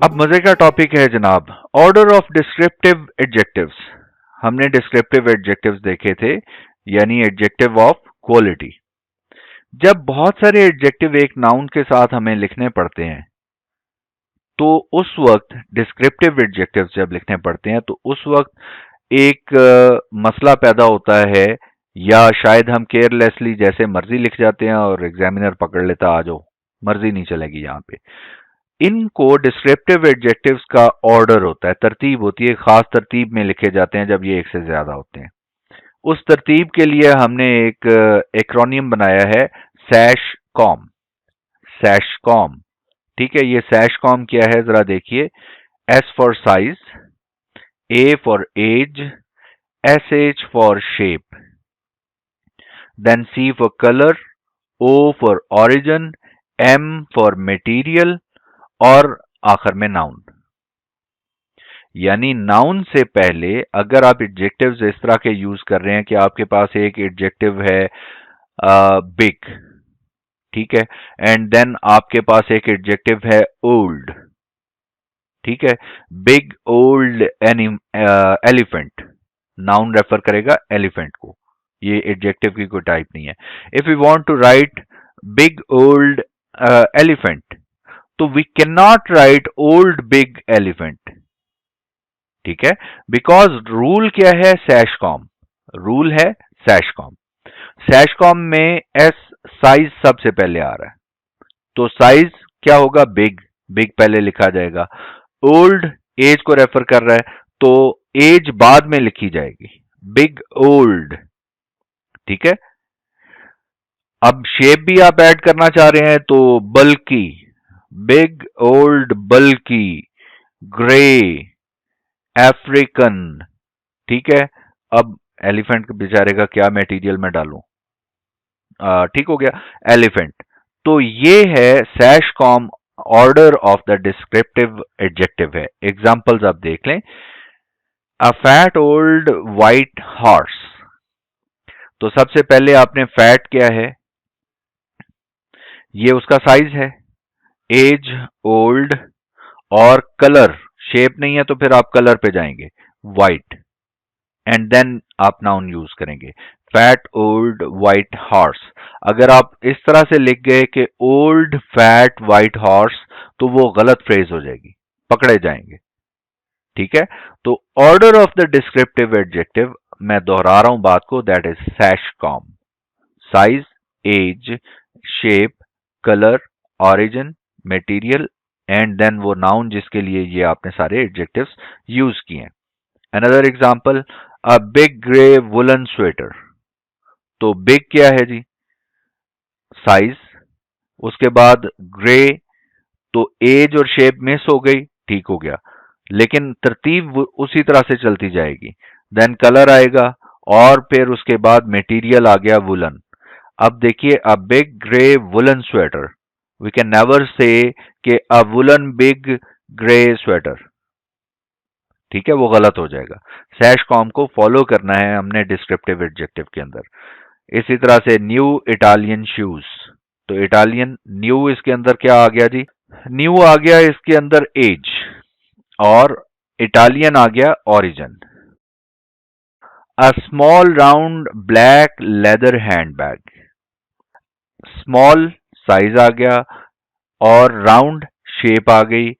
अब मजे का टॉपिक है जनाब, ऑर्डर ऑफ डिस्क्रिप्टिव एडजेक्टिव्स। हमने डिस्क्रिप्टिव एडजेक्टिव्स देखे थे, यानी एडजेक्टिव ऑफ क्वालिटी। जब बहुत सारे एडजेक्टिव एक नाउन के साथ हमें लिखने पड़ते हैं, तो उस वक्त डिस्क्रिप्टिव एडजेक्टिव्स जब लिखने पड़ते हैं, तो उस वक्त एक मसला पैदा होता है, या शायद हम केयरलेसली जैसे मर्जी लिख जाते हैं और एग्जामिनर पकड़ लेता, आ जाओ मर्जी नहीं चलेगी यहाँ पे। इनको डिस्क्रिप्टिव एडजेक्टिव्स का ऑर्डर होता है, तरतीब होती है, खास तरतीब में लिखे जाते हैं जब ये एक से ज्यादा होते हैं। उस तरतीब के लिए हमने एक एक्रोनियम बनाया है, सैश कॉम। सैश कॉम, ठीक है। ये सैश कॉम क्या है जरा देखिए। S for size, A for age, S H for shape, then C for colour, O for origin, M for material, और आखिर में नाउन। यानी नाउन से पहले अगर आप एडजेक्टिव्स इस तरह के यूज कर रहे हैं कि आपके पास एक एडजेक्टिव है बिग, ठीक है, एंड देन आपके पास एक एडजेक्टिव है ओल्ड, ठीक है। Big old elephant, noun refer करेगा एलिफेंट को, ये एडजेक्टिव की कोई टाइप नहीं है। If you want to write big old elephant, तो we can not write old big elephant, ठीक है। बिकॉज रूल क्या है, सैश कॉम रूल है। सैश कॉम, सैश कॉम में एस साइज सबसे पहले आ रहा है, तो साइज क्या होगा, बिग, बिग पहले लिखा जाएगा। ओल्ड एज को रेफर कर रहा है, तो एज बाद में लिखी जाएगी, बिग ओल्ड, ठीक है। अब शेप भी आप ऐड करना चाह रहे हैं, तो बल्कि, बिग ओल्ड बल्कि, ग्रे, अफ्रीकन, ठीक है। अब एलिफेंट के बेचारे का क्या मटेरियल में डालूं, ठीक हो गया, एलिफेंट। तो ये है SASH COM, order of the descriptive adjective है। एग्जांपल्स आप देख लें। A fat old white horse, तो सबसे पहले आपने फैट क्या है, ये उसका साइज है। एज ओल्ड, और कलर, शेप नहीं है तो फिर आप कलर पे जाएंगे, व्हाइट, एंड देन आप नाउन यूज करेंगे, फैट ओल्ड व्हाइट हॉर्स। अगर आप इस तरह से लिख गए कि ओल्ड फैट व्हाइट हॉर्स, तो वो गलत फ्रेज हो जाएगी, पकड़े जाएंगे, ठीक है। तो order of the descriptive adjective, मैं दोहरा रहा हूं बात को, that is sash com. Size, age, shape, colour, origin, material, and then वो नाउन जिसके लिए ये आपने सारे एडजेक्टिव्स यूज किए हैं। Another example, a big grey woollen sweater, तो बिग क्या है जी, साइज, उसके बाद ग्रे, तो एज और शेप मिस हो गई, ठीक हो गया, लेकिन तरतीब उसी तरह से चलती जाएगी। देन कलर आएगा, और फिर उसके बाद मटेरियल आ गया वुलन। अब देखिए, a big grey woollen sweater, we can never say कि a woollen big grey sweater, ठीक है, वो गलत हो जाएगा। सैश कॉम को फॉलो करना है हमने डिस्क्रिप्टिव एडजेक्टिव के अंदर। इसी तरह से न्यू इटालियन शूज, तो इटालियन, न्यू इसके अंदर क्या आ गया जी, न्यू आ गया इसके अंदर एज, और इटालियन आ गया origin. A small round black leather handbag, small size आ गया, और राउंड शेप आ गई,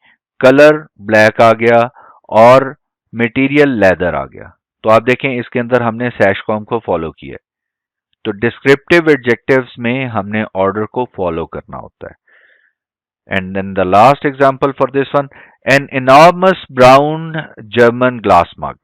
कलर ब्लैक आ गया, और मटेरियल लेदर आ गया। तो आप देखें इसके अंदर हमने सैश कॉम को फॉलो किया। तो डिस्क्रिप्टिव एडजेक्टिव्स में हमने ऑर्डर को फॉलो करना होता है। And then the last example for this one, an enormous brown German glass mug,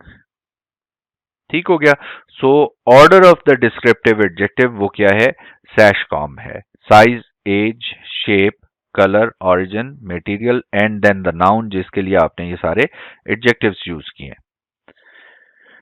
ठीक हो गया। So order of the descriptive adjective वो क्या है, सैश कॉम है। Size, age, shape, colour, origin, material, and then the noun जिसके लिए आपने ये सारे एडजेक्टिव्स यूज किए हैं।